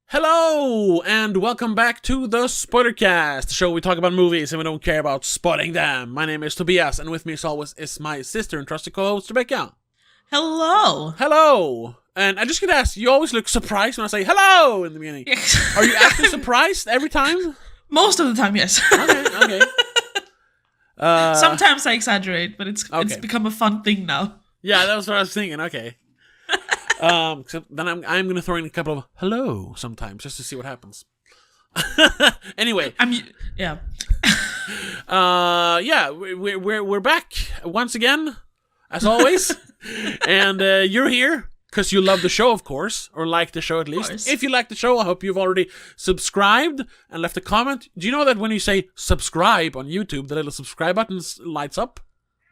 Hello, and welcome back to the Spoilercast, the show where we talk about movies and we don't care about spoiling them. My name is Tobias, and with me as always is my sister and trusted co-host, Rebecca. Hello. Hello. And I just get asked, you always look surprised when I say hello in the beginning. Are you actually surprised every time? Most of the time, yes. Okay. Sometimes I exaggerate, but it's become a fun thing now. Yeah, that was what I was thinking. Okay. So then I'm going to throw in a couple of hello sometimes just to see what happens. Anyway. We're back once again, as always. And you're here because you love the show, of course, or like the show at least. If you like the show, I hope you've already subscribed and left a comment. Do you know that when you say subscribe on YouTube, the little subscribe button lights up?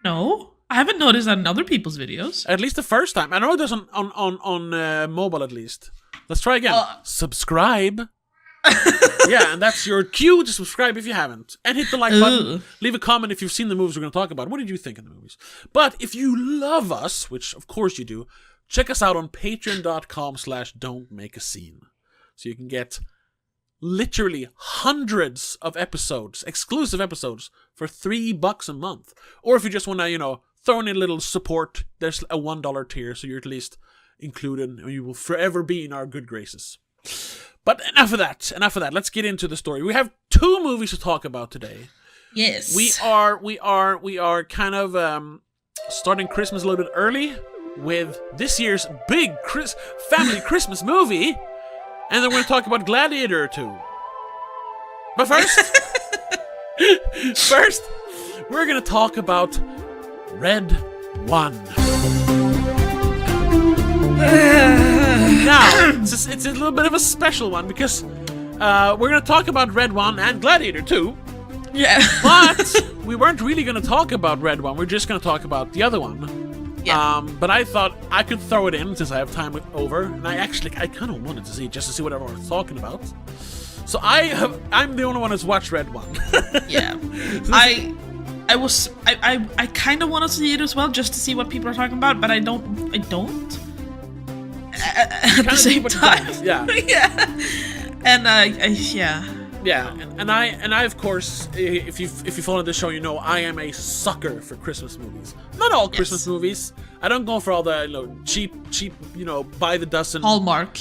No. I haven't noticed that in other people's videos. At least the first time. I know it does on mobile at least. Let's try again. Subscribe. Yeah, and that's your cue to subscribe if you haven't. And hit the like button. Leave a comment if you've seen the movies we're going to talk about. What did you think of the movies? But if you love us, which of course you do, check us out on patreon.com/don'tmakeascene. So you can get literally hundreds of episodes, exclusive episodes, for $3 a month. Or if you just want to, throw in a little support, there's a $1 tier, so you're at least included, and you will forever be in our good graces. But enough of that. Let's get into the story. We have two movies to talk about today. Yes. We are kind of starting Christmas a little bit early with this year's big family Christmas movie, and then we're going to talk about Gladiator 2. But first, we're going to talk about Red 1. Now, it's a little bit of a special one because we're going to talk about Red 1 and Gladiator 2. Yeah. But we weren't really going to talk about Red 1. We're just going to talk about the other one. Yeah. But I thought I could throw it in since I have time over. And I kind of wanted to see it just to see what everyone's talking about. So I'm the only one who's watched Red 1. Yeah. I kind of want to see it as well, just to see what people are talking about, but I don't. At the same time, yeah. Yeah. And Yeah, and I of course, if you follow the show, you know I am a sucker for Christmas movies. Not all Christmas movies. I don't go for all the cheap, by the dozen Hallmark.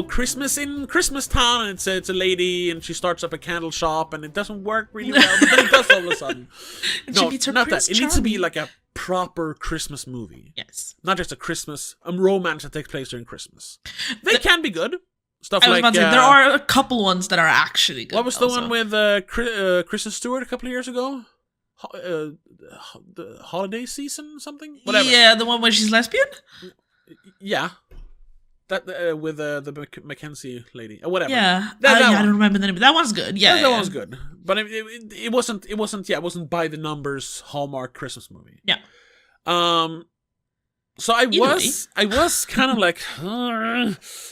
Christmas in Christmas Town, and it's a lady and she starts up a candle shop and it doesn't work really well, but then it does all of a sudden. No, not that. It needs to be like a proper Christmas movie. Yes. Not just a romance that takes place during Christmas. They can be good. Stuff I was like about to say, there are a couple ones that are actually good. What was the one with Kristen Stewart a couple of years ago? The holiday season, something? Whatever. Yeah, the one where she's lesbian? Yeah. That with the Mackenzie lady. Whatever. Yeah. I don't remember the name, but that one's good. Yeah. That one's good. But it wasn't by the numbers Hallmark Christmas movie. Yeah. So I was kind of like,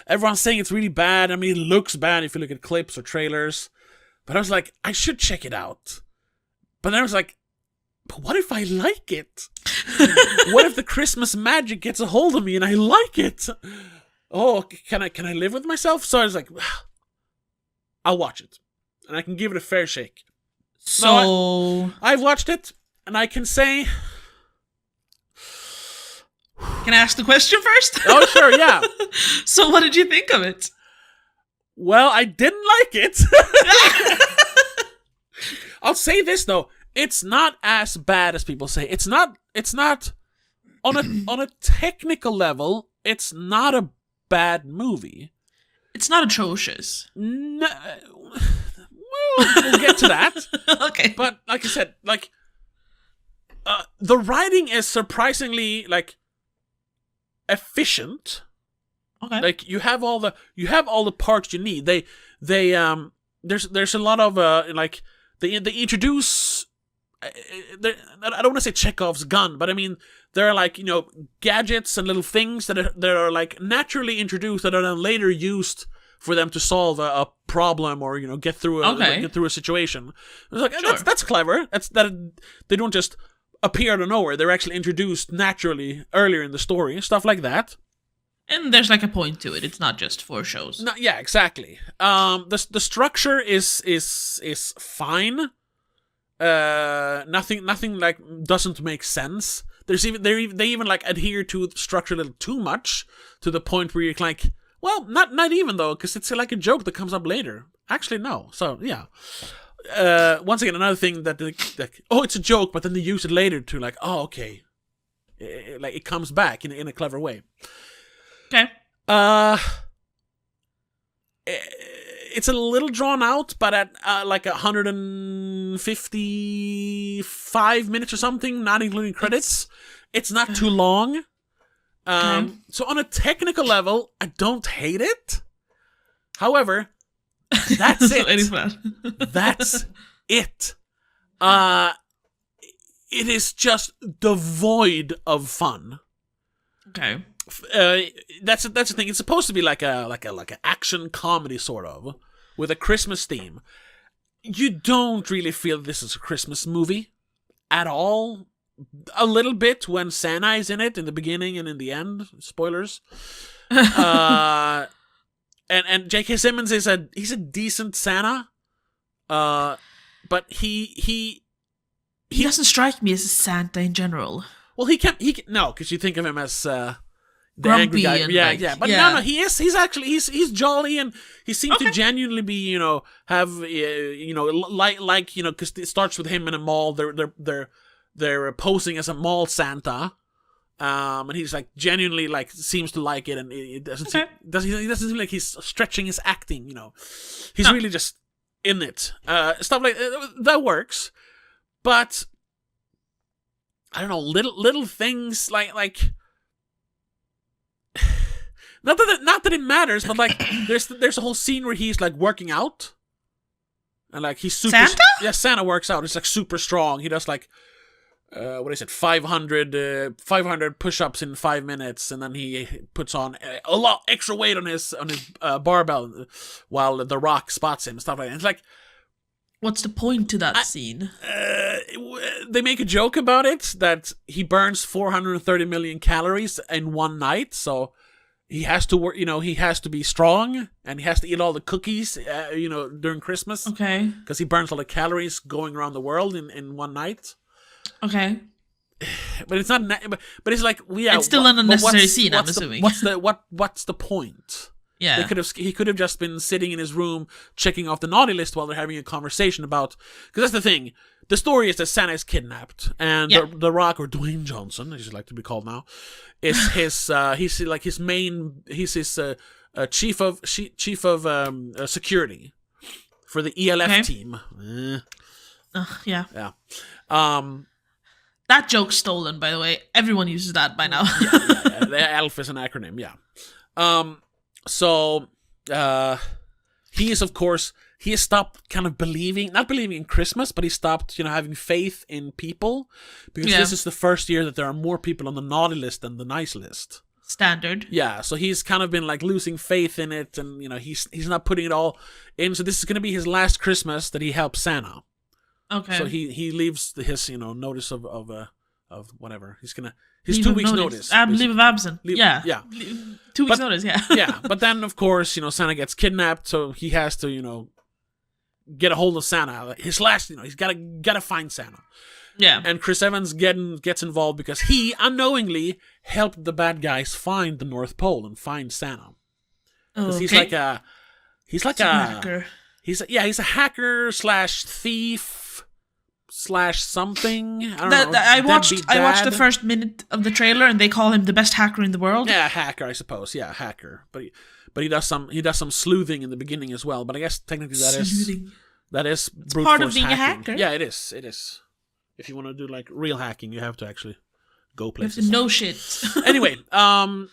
everyone's saying it's really bad. I mean, it looks bad if you look at clips or trailers. But I was like, I should check it out. But then I was like, but what if I like it? What if the Christmas magic gets a hold of me and I like it? Oh, can I live with myself? So I was like, I'll watch it. And I can give it a fair shake. So I've watched it, and I can say... Can I ask the question first? Oh, sure, yeah. So what did you think of it? Well, I didn't like it. I'll say this, though. It's not as bad as people say. It's not on a technical level, it's not a bad movie. It's not atrocious. No, we'll get to that. Okay. But like I said, the writing is surprisingly efficient. Okay. You have all the parts you need. There's a lot of they introduce. I don't want to say Chekhov's gun, but I mean there are gadgets and little things that are naturally introduced that are then later used for them to solve a problem or get through a situation. It's sure. That's clever. They don't just appear out of nowhere. They're actually introduced naturally earlier in the story. Stuff like that. And there's like a point to it. It's not just for shows. No, yeah, exactly. The structure is fine. Nothing like doesn't make sense. They even like adhere to the structure a little too much, to the point where you're like, well, not even though, because it's like a joke that comes up later. Actually, no. So yeah. Once again, another thing that it's a joke, but then they use it later to like, oh, okay, like it comes back in a clever way. Okay. It's a little drawn out, but at like 155 minutes or something, not including credits. It's not too long. So on a technical level, I don't hate it. However, that's it. That's it. It is just devoid of fun. Okay. That's the thing. It's supposed to be like an action comedy sort of, with a Christmas theme. You don't really feel this is a Christmas movie at all. A little bit when Santa is in it in the beginning and in the end. Spoilers. And J.K. Simmons he's a decent Santa. But he doesn't strike me as a Santa in general. Well, he can no, because you think of him as the grumpy angry guy. and But no, he's actually he's jolly, and he seems to genuinely be have like because it starts with him in a mall. They're posing as a mall Santa, and he's like genuinely like seems to like it, and it doesn't he doesn't seem like he's stretching his acting. He's really just in it. Stuff like that works, but I don't know, little things like. Not that it matters, but like there's a whole scene where he's like working out, and like he's super. Santa? Yeah, Santa works out. It's like super strong. He does like 500 push-ups in 5 minutes, and then he puts on a lot extra weight on his barbell while The Rock spots him and stuff like that. It's like, what's the point to that scene? They make a joke about it that he burns 430 million calories in one night, so he has to work. He has to be strong, and he has to eat all the cookies. During Christmas. Okay. Because he burns all the calories going around the world in one night. Okay. But it's not. But it's like it's still an unnecessary scene. I'm assuming. What's the point? Yeah. He could have just been sitting in his room checking off the naughty list while they're having a conversation about. Because that's the thing. The story is that Santa is kidnapped, and the Rock, or Dwayne Johnson, as he'd like to be called now, is his he's like his main. He's his chief of security for the ELF team. Yeah. Yeah. That joke's stolen, by the way. Everyone uses that by now. yeah. The ELF is an acronym. Yeah. So he is, of course, he has stopped kind of not believing in Christmas, but he stopped, having faith in people, because this is the first year that there are more people on the naughty list than the nice list. Standard. Yeah, so he's kind of been like losing faith in it, and he's not putting it all in. So this is going to be his last Christmas that he helps Santa. Okay. So he leaves his notice of whatever he's gonna. His 2 weeks notice. Leave of absence. Yeah. 2 weeks notice, yeah. Yeah, but then, of course, Santa gets kidnapped, so he has to, get a hold of Santa. His last, he's gotta find Santa. Yeah. And Chris Evans gets involved because he unknowingly helped the bad guys find the North Pole and find Santa. Because he's like a hacker. He's a hacker / thief / something. I don't know. I watched the first minute of the trailer, and they call him the best hacker in the world. Yeah, hacker, I suppose. Yeah, hacker. But he does some sleuthing in the beginning as well. But I guess technically that is brute part force of being hacking. a hacker. Yeah, it is. It is. If you want to do like real hacking, you have to actually go places. You have to know shit. Anyway, so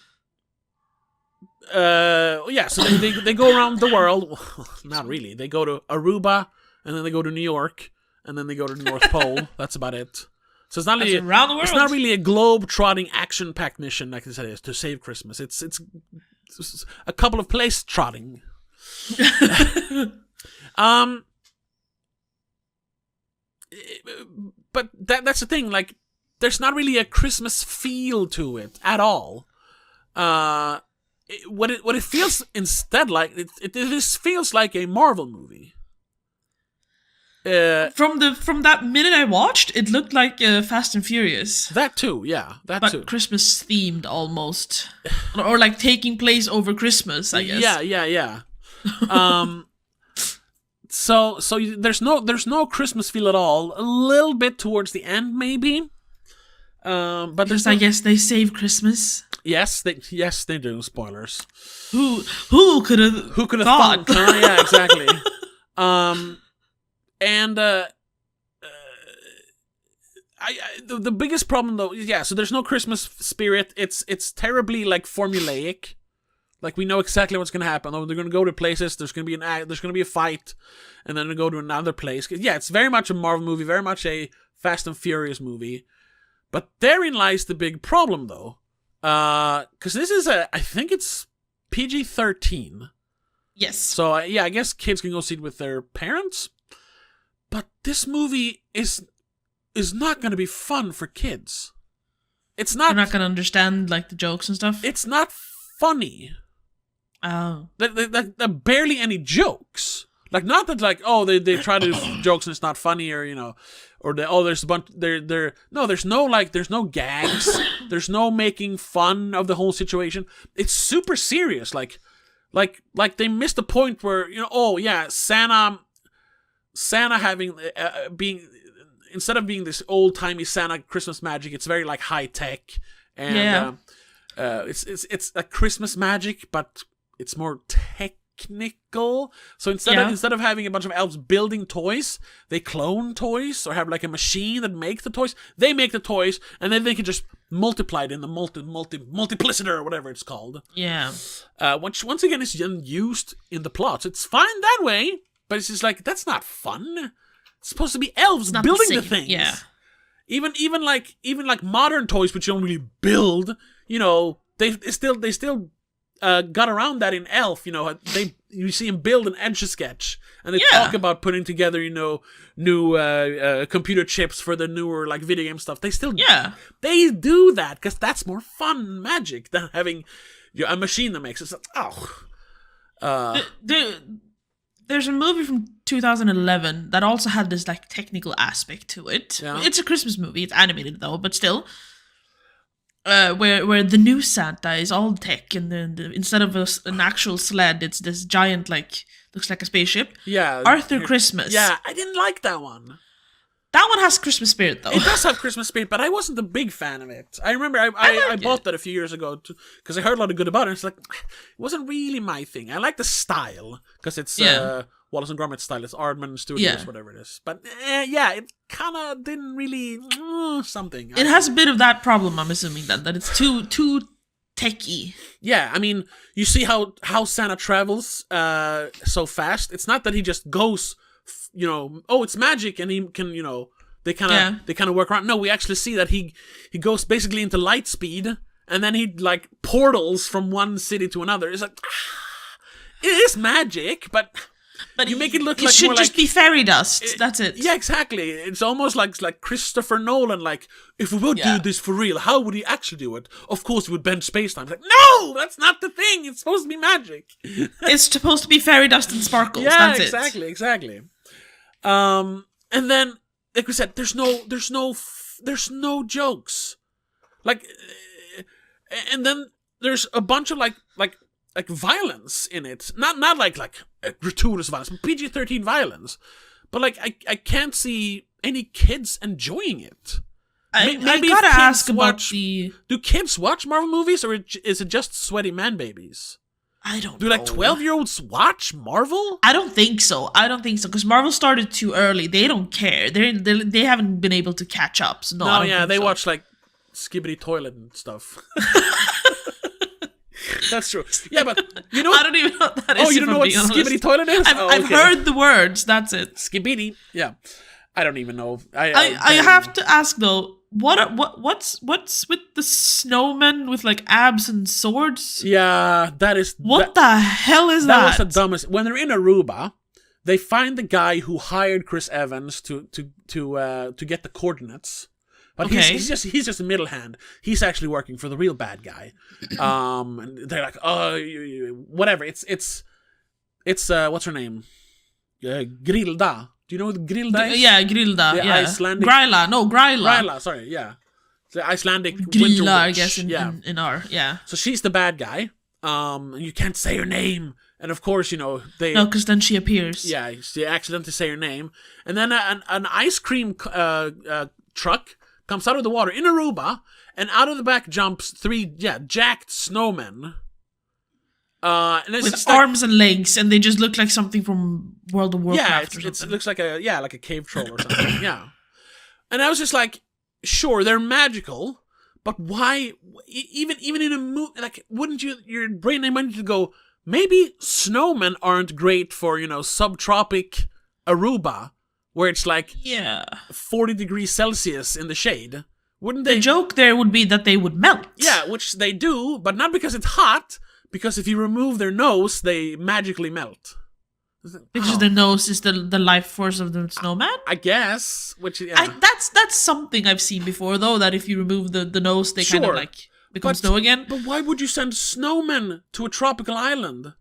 they go around the world. Not really. They go to Aruba, and then they go to New York, and then they go to the North Pole. That's about it. So it's not really around the world. It's not really a globe-trotting, action-packed mission like this is to save Christmas. It's a couple of place trotting. But that's the thing. Like, there's not really a Christmas feel to it at all. what it feels instead like, it feels like a Marvel movie. From that minute I watched, it looked like Fast and Furious. That too, yeah, but Christmas themed almost, or like taking place over Christmas, I guess. Yeah. So there's no Christmas feel at all. A little bit towards the end, maybe. But I guess they save Christmas. Yes, they do. Spoilers. Who could have thought? Yeah, exactly. And the biggest problem though, so there's no Christmas spirit. It's terribly like formulaic. Like we know exactly what's gonna happen. Oh, they're gonna go to places. There's gonna be a fight, and then they go to another place. Yeah, it's very much a Marvel movie, very much a Fast and Furious movie. But therein lies the big problem though, because this is I think it's PG-13. Yes. So I guess kids can go see it with their parents. But this movie is not going to be fun for kids. It's not. They're not going to understand like the jokes and stuff. It's not funny. Oh. There barely any jokes. Like not that like they try to do jokes and it's not funny or or there's a bunch there's no gags. There's no making fun of the whole situation. It's super serious. Like they missed the point where Santa having being instead of being this old timey Santa Christmas magic, it's very like high tech and it's a Christmas magic, but it's more technical. So instead of having a bunch of elves building toys, they clone toys or have like a machine that makes the toys. They make the toys and then they can just multiply it in the multiplicitor or whatever it's called. Yeah. Once again, it's used in the plots. It's fine that way. But it's just like, that's not fun. It's supposed to be elves building the things. Yeah. Even like modern toys, which you don't really build, they still got around that in Elf. You see him build an Etch-a-Sketch, and they talk about putting together, new computer chips for the newer like video game stuff. They still they do that because that's more fun magic than having a machine that makes it. There's a movie from 2011 that also had this like technical aspect to it. Yeah. It's a Christmas movie. It's animated though, but still, where the new Santa is all tech, and then instead of an actual sled, it's this giant looks like a spaceship. Yeah, Arthur Christmas. Yeah, I didn't like that one. That one has Christmas spirit though. It does have Christmas spirit, but I wasn't a big fan of it. I remember I bought that a few years ago because I heard a lot of good about it. It's like, it wasn't really my thing. I like the style because it's Wallace and Gromit style. It's Aardman Studios, whatever it is. But it kind of didn't really something. It has a bit of that problem, I'm assuming, that it's too techie. Yeah, I mean, you see how Santa travels so fast. It's not that he just goes, it's magic and he can, they kind of work around. No, we actually see that he goes basically into light speed and then he like portals from one city to another. It's like, it is magic, but you make it look like should more just be fairy dust. That's it. Yeah, exactly. It's almost like Christopher Nolan. Like, if we would do this for real, how would he actually do it? Of course, he would bend space time. Like, no, that's not the thing. It's supposed to be magic. It's supposed to be fairy dust and sparkles. Yeah, that's exactly. And then, like we said, there's no jokes. Like, and then there's a bunch of like violence in it. Not like gratuitous violence, but PG-13 violence. But like I can't see any kids enjoying it. I gotta ask about do kids watch Marvel movies, or is it just sweaty man babies? I don't know. Do like 12-year-olds watch Marvel? I don't think so. Because Marvel started too early. They don't care. They haven't been able to catch up. So they watch like Skibbity Toilet and stuff. That's true. Yeah, but I don't even know what that is. Oh, you don't know what Skibbity Toilet is? I've heard the words. That's it. Skibbity. Yeah. I don't even know. I have to ask though. What's with the snowmen with like abs and swords? Yeah, that is. What the hell is that? That was the dumbest. When they're in Aruba, they find the guy who hired Chris Evans to get the coordinates But Okay. he's just a middle hand. He's actually working for the real bad guy. And they're like, oh, whatever. It's what's her name? Grilda. Do you know what Grilda is? Yeah, Grilda. The Yeah. Icelandic. Gryla. No, Gryla. Gryla, sorry, yeah. The Icelandic winter Grilla, I witch. guess, yeah. in our, yeah. So she's the bad guy. You can't say her name. And of course, they... No, because then she appears. Yeah, she accidentally say her name. And then an ice cream truck comes out of the water in Aruba, and out of the back jumps 3, jacked snowmen. And it's With arms and legs, and they just look like something from World of Warcraft or something. It looks like a cave troll or something, yeah. And I was just like, sure, they're magical, but why, even in a movie, like, wouldn't your brain want you to go, maybe snowmen aren't great for, subtropic Aruba, where it's like 40 degrees Celsius in the shade. Wouldn't they? The joke there would be that they would melt. Yeah, which they do, but not because it's hot, because if you remove their nose, they magically melt. Because the nose is the life force of the snowman? I guess. Which that's something I've seen before, though, that if you remove the nose, they kind of like become snow again. But why would you send snowmen to a tropical island?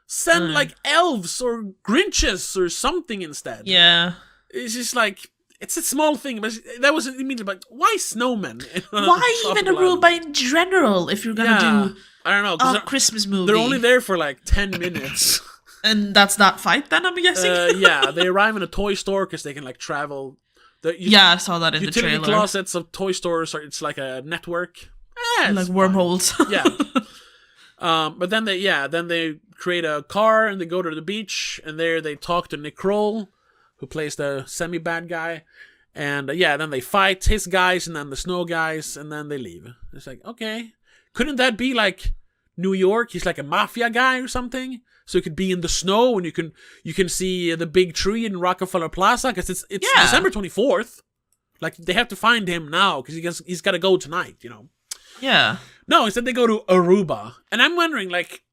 Send like elves or Grinches or something instead. Yeah. It's just like, it's a small thing, but that was immediately like, why snowmen? Why even Aruba in general if you're gonna do I don't know, a Christmas movie? They're only there for like 10 minutes. And that's that fight then, I'm guessing? Yeah, they arrive in a toy store because they can like travel. I saw that in the trailer. Utility closets of toy stores, it's like a network. Like wormholes. Yeah. But then they create a car and they go to the beach, and there they talk to Nick Kroll, who plays the semi-bad guy. And then they fight his guys and then the snow guys, and then they leave. It's like, okay. Couldn't that be like New York? He's like a mafia guy or something? So he could be in the snow and you can see the big tree in Rockefeller Plaza because it's December 24th. Like, they have to find him now because he's got to go tonight, Yeah. No, instead they go to Aruba. And I'm wondering, like,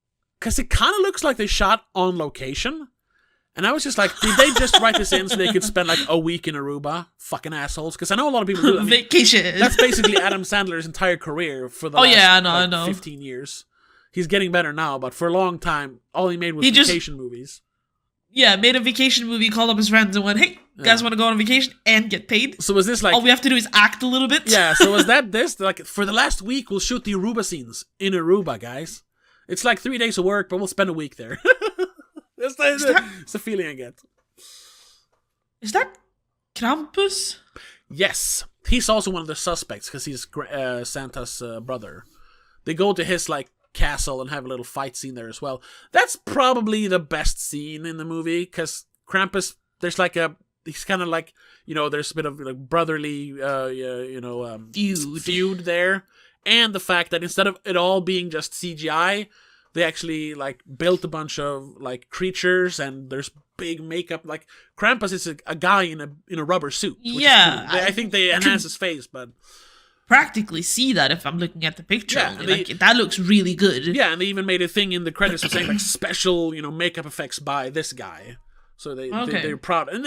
because it kind of looks like they shot on location. And I was just like, did they just write this in so they could spend like a week in Aruba? Fucking assholes. Because I know a lot of people do that. Vacation. That's basically Adam Sandler's entire career for the I know. 15 years. He's getting better now, but for a long time, all he made was vacation movies. Yeah, made a vacation movie, called up his friends and went, hey, guys want to go on vacation and get paid? So was this like... all we have to do is act a little bit? Yeah, so was that this? Like, for the last week, we'll shoot the Aruba scenes in Aruba, guys. It's like 3 days of work, but we'll spend a week there. That's the feeling I get. Is that Krampus? Yes. He's also one of the suspects, because he's Santa's brother. They go to his, like, castle and have a little fight scene there as well. That's probably the best scene in the movie, because Krampus, there's like he's kind of like, there's a bit of like brotherly feud there, and the fact that instead of it all being just CGI, they actually like built a bunch of like creatures, and there's big makeup. Like, Krampus is a guy in a rubber suit, which is cool. I think they enhance his face, but practically see that if I'm looking at the picture. Yeah, that looks really good. Yeah, and they even made a thing in the credits of saying like special, makeup effects by this guy. So they're proud, and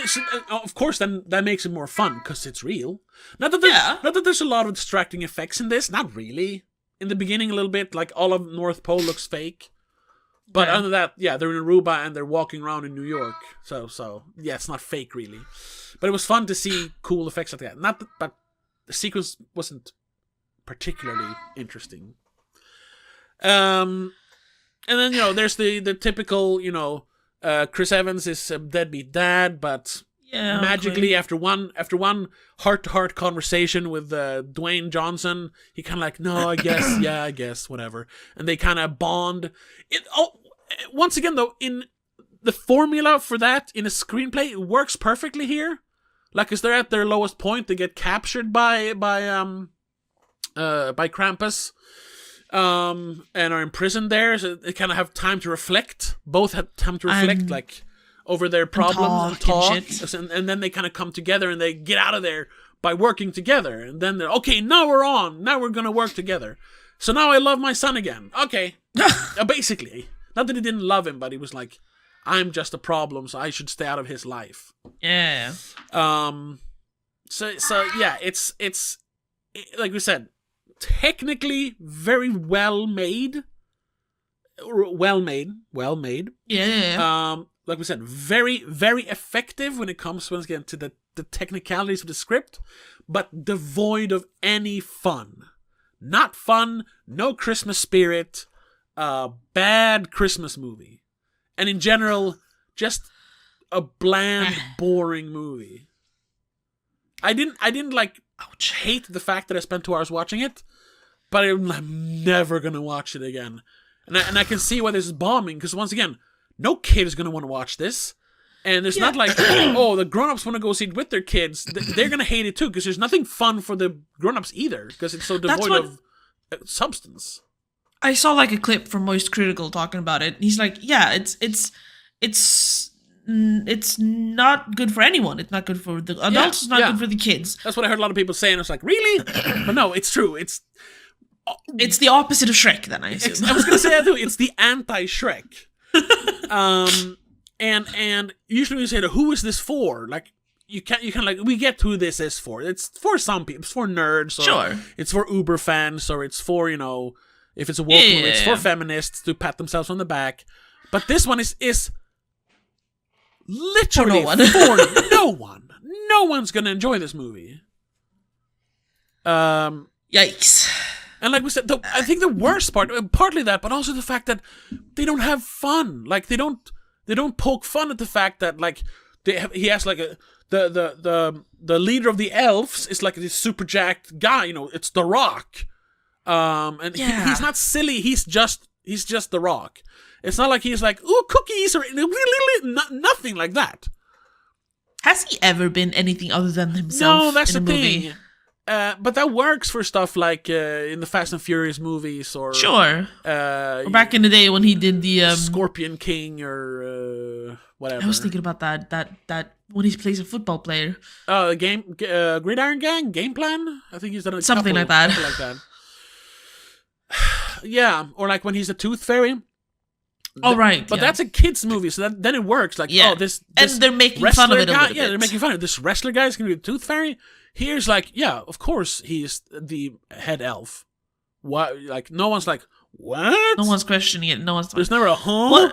of course then that makes it more fun because it's real. Not that there's a lot of distracting effects in this. Not really. In the beginning, a little bit, like all of North Pole looks fake. But other than that, they're in Aruba and they're walking around in New York. So it's not fake really. But it was fun to see cool effects like that. But the sequence wasn't particularly interesting. And then, there's the typical, Chris Evans is a deadbeat dad, but magically after one heart-to-heart conversation with Dwayne Johnson, he kind of like, no, I guess, whatever. And they kind of bond. Once again, though, in the formula for that in a screenplay, it works perfectly here. Like, as they're at their lowest point, they get captured by Krampus, and are imprisoned there. So they kind of have time to reflect. Both have time to reflect, like, over their problems and talk. And then they kind of come together and they get out of there by working together. And then they're, okay, now we're on. Now we're gonna work together. So now I love my son again. Okay, basically, not that he didn't love him, but he was like, I'm just a problem, so I should stay out of his life. Yeah. So yeah, it's like we said, technically very well made. Well made. Yeah. Like we said, very, very effective when it comes once again to the technicalities of the script, but devoid of any fun. Not fun, no Christmas spirit, bad Christmas movie. And in general, just a bland, boring movie. I didn't like hate the fact that I spent 2 hours watching it, but I'm never gonna watch it again. And I can see why this is bombing, because once again, no kid is going to want to watch this. And it's not like, oh, the grown-ups want to go see it with their kids. They're going to hate it too, because there's nothing fun for the grown-ups either, because it's so devoid of substance. I saw like a clip from Moist Critical talking about it. He's like, yeah, it's not good for anyone. It's not good for the adults. It's not good for the kids. That's what I heard a lot of people saying. I was like, really? But no, it's true. It's the opposite of Shrek, then, I assume. I was going to say that too. It's the anti-Shrek. And usually we say, who is this for? Like, you can like, we get who this is for. It's for some people. It's for nerds. Or sure. It's for Uber fans, or it's for, if it's a woke movie, it's for feminists to pat themselves on the back. But this one is literally for no one. No one's going to enjoy this movie. Yikes. And like we said, I think the worst part, partly that, but also the fact that they don't have fun. Like they don't poke fun at the fact that like he has like the leader of the elves is like this super jacked guy. It's The Rock, and he's not silly. He's just The Rock. It's not like he's like, ooh, cookies or nothing like that. Has he ever been anything other than himself? No, that's the movie? thing. But that works for stuff like in the Fast and Furious movies, or sure, or back in the day when he did the Scorpion King or whatever. I was thinking about that when he plays a football player. Gridiron Gang, Game Plan. I think he's done something like that. Yeah, or like when he's a Tooth Fairy. Oh right, but that's a kids movie, so then it works. Like, this and they're making fun of it a little bit. Yeah, they're making fun of it. This wrestler guy is gonna be a Tooth Fairy. Here's like, yeah, of course he's the head elf. What? Like, no one's like, what? No one's questioning it. No one's. There's never a huh?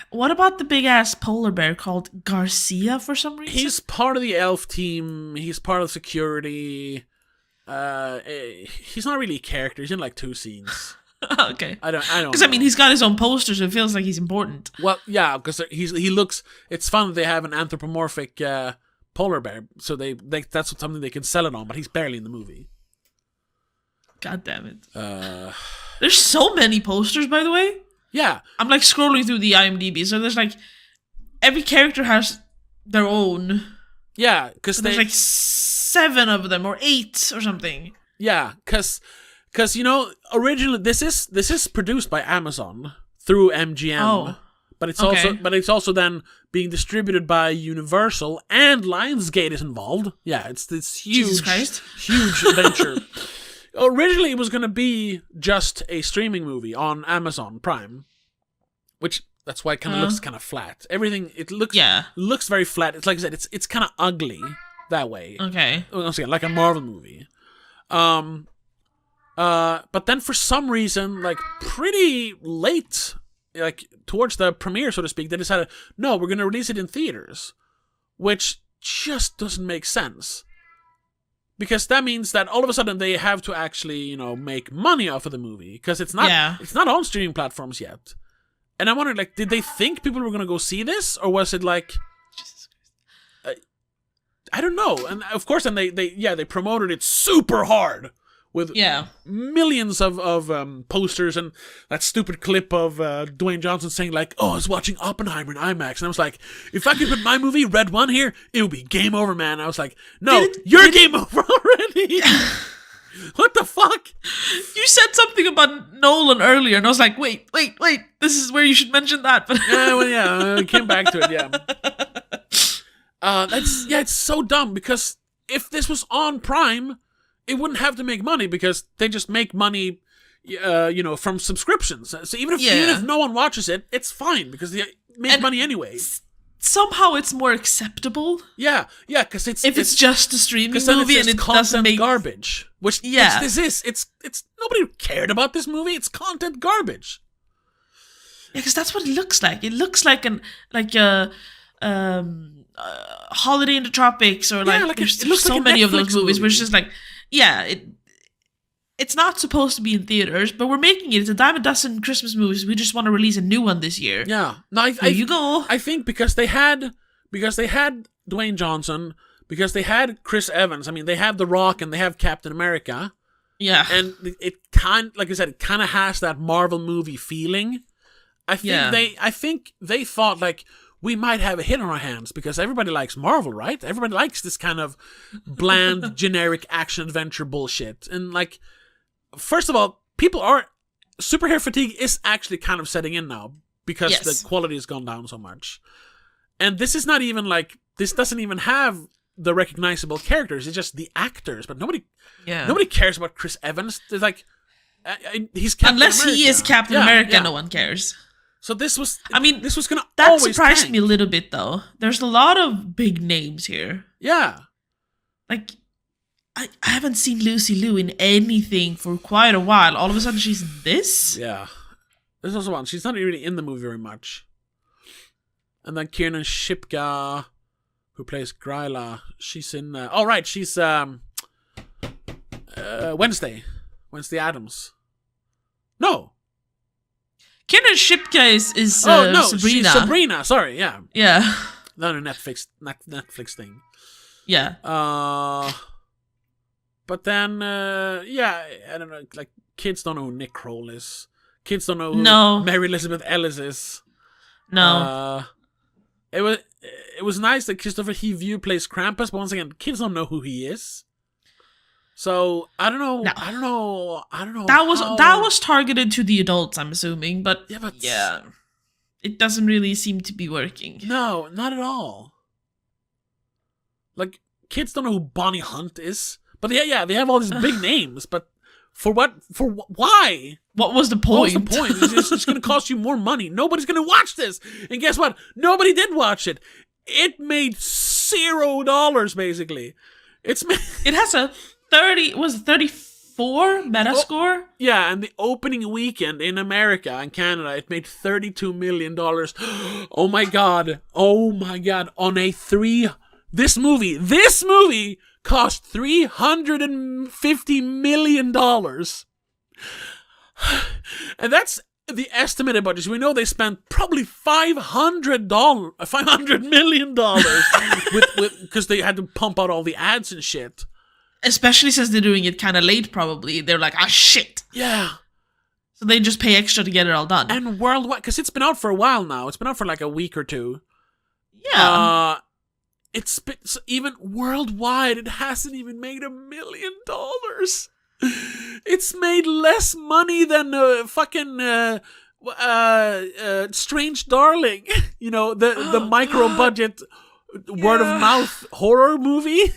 What about the big ass polar bear called Garcia for some reason? He's part of the elf team. He's part of security. He's not really a character. He's in like 2 scenes. Okay. I don't. Because I mean, he's got his own poster, so it feels like he's important. Well, yeah, because he looks. It's fun that they have an anthropomorphic polar bear, so that's something they can sell it on. But he's barely in the movie. God damn it! There's so many posters, by the way. Yeah, I'm like scrolling through the IMDb, so there's like every character has their own. Yeah, because there's like 7 of them or 8 or something. Yeah, because originally this is produced by Amazon through MGM. Oh, but it's also then being distributed by Universal, and Lionsgate is involved. Yeah, it's this huge adventure. Originally, it was going to be just a streaming movie on Amazon Prime, which that's why it kind of looks kind of flat. Everything looks very flat. It's like I said, it's kind of ugly that way. Okay, once again, like a Marvel movie. But then for some reason, like pretty late, like towards the premiere, so to speak, they decided, no, we're going to release it in theaters, which just doesn't make sense. Because that means that all of a sudden they have to actually, make money off of the movie, because it's not on streaming platforms yet. And I wondered, like, did they think people were going to go see this, or was it like, Jesus Christ. I don't know. And of course, then they promoted it super hard. With millions of posters and that stupid clip of Dwayne Johnson saying like, oh, I was watching Oppenheimer in IMAX. And I was like, if I could put my movie, Red One, here, it would be game over, man. And I was like, no, you're game over already. What the fuck? You said something about Nolan earlier, and I was like, wait. This is where you should mention that. But I came back to it, it's so dumb, because if this was on Prime, it wouldn't have to make money, because they just make money, from subscriptions. So even if no one watches it, it's fine, because they make money anyway. somehow it's more acceptable. Yeah, because it's just a streaming movie and it doesn't make garbage. Which this is. It's nobody cared about this movie. It's content garbage. Yeah, because that's what it looks like. It looks like a Holiday in the Tropics, or there's so like many of those movies where it's just like, it's not supposed to be in theaters, but we're making it. It's a dime a dozen Christmas movies. We just want to release a new one this year. Yeah, there you go. I think because they had Dwayne Johnson, because they had Chris Evans. I mean, they have The Rock and they have Captain America. Yeah, and it like I said, it kind of has that Marvel movie feeling. I think they thought like, we might have a hit on our hands because everybody likes Marvel, right? Everybody likes this kind of bland, generic action-adventure bullshit. And, like, first of all, superhero fatigue is actually kind of setting in now because the quality has gone down so much. And this is not even, like, this doesn't even have the recognizable characters. It's just the actors. But nobody cares about Chris Evans. It's like, he's Captain Unless America. He is Captain America, no one cares. So this was gonna. That surprised me a little bit, though. There's a lot of big names here. Yeah, like I haven't seen Lucy Liu in anything for quite a while. All of a sudden, she's in this. Yeah, there's also one. She's not really in the movie very much. And then Kiernan Shipka, who plays Gryla, she's in. She's Wednesday Addams. No. Kiernan Shipka is Sabrina. She's Sabrina. Sorry, yeah. Yeah. Not a Netflix thing. Yeah. But then, I don't know. Like, kids don't know who Nick Kroll is. Kids don't know who Mary Elizabeth Ellis is. No. It was nice that Christopher Hivju plays Krampus, but once again, kids don't know who he is. So I don't know. I don't know. That was targeted to the adults, I'm assuming, but it doesn't really seem to be working. No, not at all. Like, kids don't know who Bonnie Hunt is, but they have all these big names. But for what? For why? What was the point? It's just going to cost you more money. Nobody's going to watch this, and guess what? Nobody did watch it. It made $0 basically. It has a 34 Metascore? Yeah, and the opening weekend in America and Canada, it made $32 million. Oh my god. This movie cost $350 million. And that's the estimated budget. So we know they spent probably $500 million with because they had to pump out all the ads and shit. Especially since they're doing it kind of late, probably. They're like, shit. Yeah. So they just pay extra to get it all done. And worldwide, because it's been out for a while now. It's been out for like a week or two. Yeah. It's been, even worldwide, it hasn't even made $1 million. It's made less money than fucking Strange Darling. You know, the micro budget word of mouth horror movie.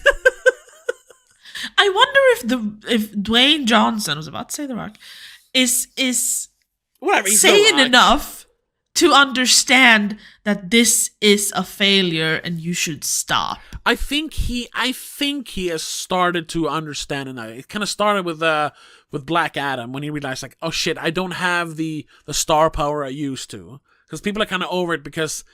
I wonder if Dwayne Johnson, I was about to say The Rock, is sane enough to understand that this is a failure and you should stop. I think he has started to understand it now. It kind of started with Black Adam when he realized, like, oh shit, I don't have the star power I used to. Because people are kind of over it because,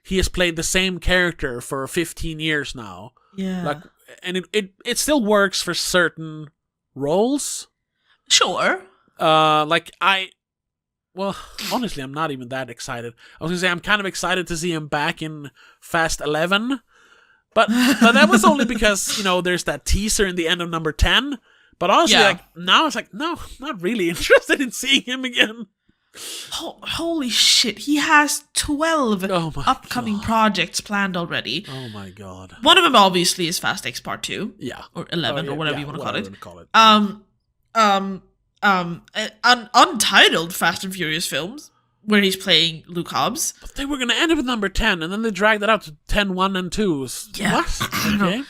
he has played the same character for 15 years now. Yeah. Like, and it still works for certain roles. Sure. Honestly, I'm not even that excited. I was gonna say I'm kind of excited to see him back in Fast 11, but that was only because, you know, there's that teaser in the end of number 10. But honestly, now it's like, no, I'm not really interested in seeing him again. Holy shit, he has 12 upcoming projects planned already. Oh my god. One of them obviously is Fast X Part 2. Yeah. Or 11 or whatever you want to call it. An untitled Fast and Furious films where he's playing Luke Hobbs. But they were going to end up with number 10 and then they dragged that out to 10, 1 and 2. Yeah. What? Okay.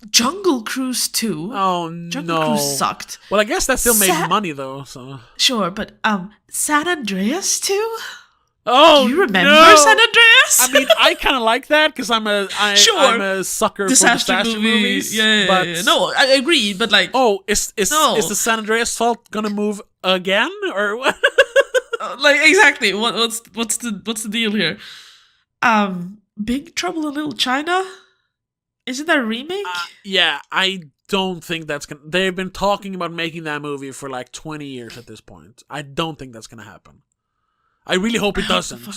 Jungle Cruise 2. Oh, no. Jungle Cruise sucked. Well, I guess that still made money, though, so... Sure, but, San Andreas 2? Oh, do you remember no. San Andreas? I mean, I kind of like that because I'm a sucker for disaster movies. Yeah. No, I agree, but like, is the San Andreas fault gonna move again or what? like exactly. What's the deal here? Big Trouble in Little China. Isn't that a remake? Yeah, I don't think that's gonna. They've been talking about making that movie for like 20 years at this point. I don't think that's gonna happen. I really hope it doesn't,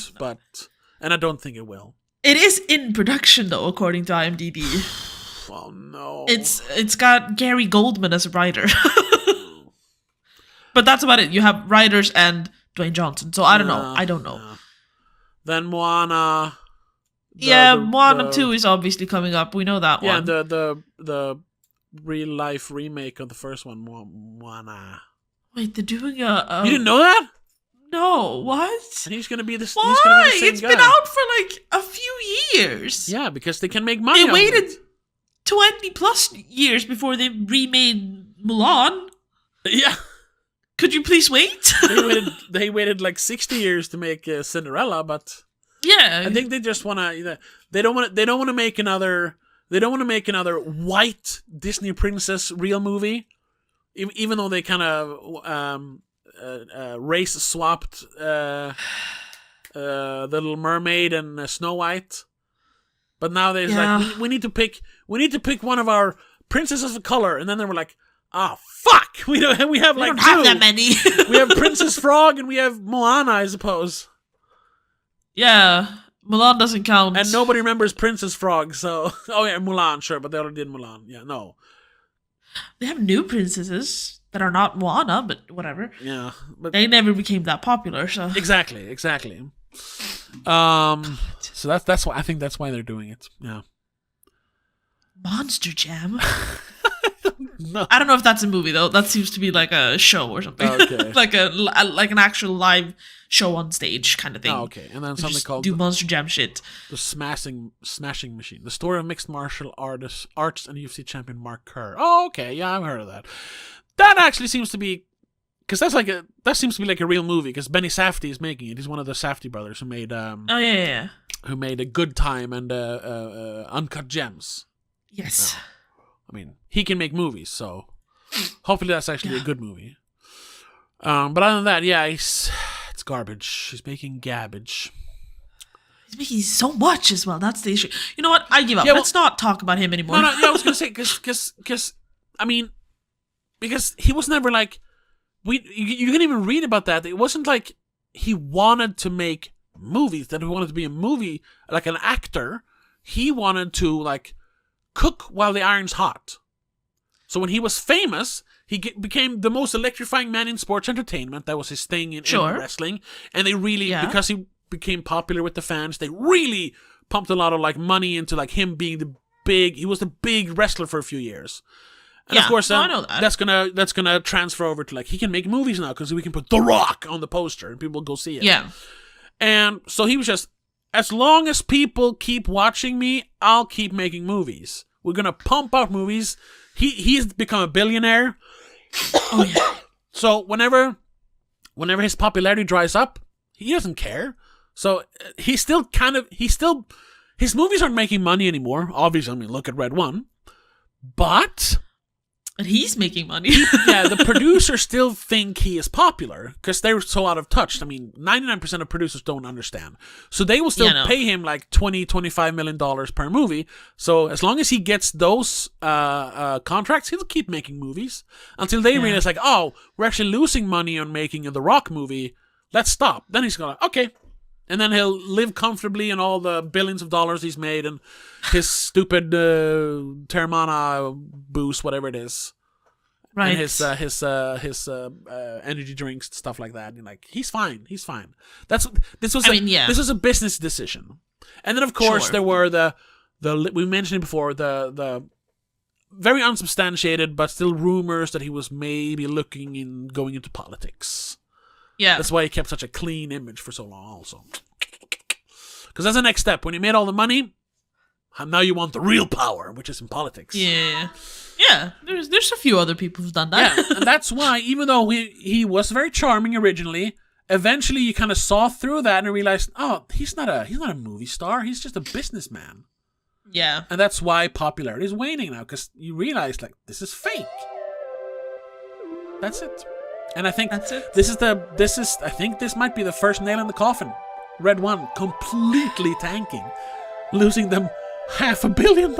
and I don't think it will. It is in production though, according to IMDb. Oh no! It's got Gary Goldman as a writer, but that's about it. You have writers and Dwayne Johnson, so I don't know. I don't know. Then Moana. Moana 2 is obviously coming up. We know that one. Yeah, the real life remake of the first one, Moana. Wait, they're doing You didn't know that? No, what? And he's gonna be this. Why? He's gonna be the same It's guy. been out for like a few years. Yeah, because they can make money. They waited 20 plus years before they remade Mulan. Yeah. Could you please wait? They waited like 60 years to make Cinderella, but yeah, I think they just want to. They don't want to make another. They don't want to make another white Disney princess real movie, even though they kind of race swapped the Little Mermaid and Snow White. But now they're like, we need to pick one of our princesses of color, and then they were like, fuck, we have like don't have that many. We have Princess Frog and we have Moana, I suppose. Yeah, Mulan doesn't count. And nobody remembers Princess Frog, so Mulan, sure, but they already did Mulan. Yeah, no. They have new princesses that are not Moana, but whatever. Yeah, but they never became that popular, so exactly. So that's why I think that's why they're doing it. Yeah. Monster Jam. No. I don't know if that's a movie though. That seems to be like a show or something. Okay. like an actual live show on stage kind of thing. Oh, okay. And then something called do Monster Jam shit. The Smashing Machine. The story of mixed martial arts and UFC champion Mark Kerr. Oh, okay. Yeah, I've heard of that. That actually seems to be, because that seems to be like a real movie. Because Benny Safdie is making it. He's one of the Safdie brothers who made who made A Good Time and Uncut Gems. Yes. I mean, he can make movies, so hopefully that's actually a good movie. But other than that, yeah, it's garbage. He's making garbage. He's making so much as well. That's the issue. You know what? I give up. Let's not talk about him anymore. No, I was gonna say because I mean, because he was never like you can even read about that. It wasn't like he wanted to make movies. That he wanted to be a movie like an actor. He wanted to like cook while the iron's hot. So when he was famous, he became the most electrifying man in sports entertainment. That was his thing in wrestling. And they really, because he became popular with the fans, they really pumped a lot of like money into like him being he was the big wrestler for a few years. And of course, I know that. that's gonna transfer over to like he can make movies now because we can put The Rock on the poster and people will go see it. Yeah. And so he was just, as long as people keep watching me, I'll keep making movies. We're gonna pump out movies. He's become a billionaire. Oh yeah. So whenever his popularity dries up, he doesn't care. So his movies aren't making money anymore. Obviously, I mean, look at Red One. But he's making money. The producers still think he is popular because they're so out of touch. I mean, 99% of producers don't understand. So they will still pay him like $20-25 million per movie. So as long as he gets those contracts, he'll keep making movies until they realize like, oh, we're actually losing money on making a The Rock movie. Let's stop. Then he's going to, okay. And then he'll live comfortably in all the billions of dollars he's made and his stupid Terramana boost, whatever it is. Right. And his energy drinks, stuff like that. And like, he's fine. This was a business decision. And then of course there were we mentioned it before, the very unsubstantiated but still rumors that he was maybe going into politics. Yeah. That's why he kept such a clean image for so long also. Because that's the next step. When you made all the money, now you want the real power, which is in politics. Yeah. Yeah. There's a few other people who've done that. Yeah. And that's why, even though he was very charming originally, eventually you kind of saw through that and realized, oh, he's not a movie star. He's just a businessman. Yeah. And that's why popularity is waning now, because you realize, like, this is fake. That's it. And I think that's it. I think this might be the first nail in the coffin. Red One completely tanking, losing them $500 million.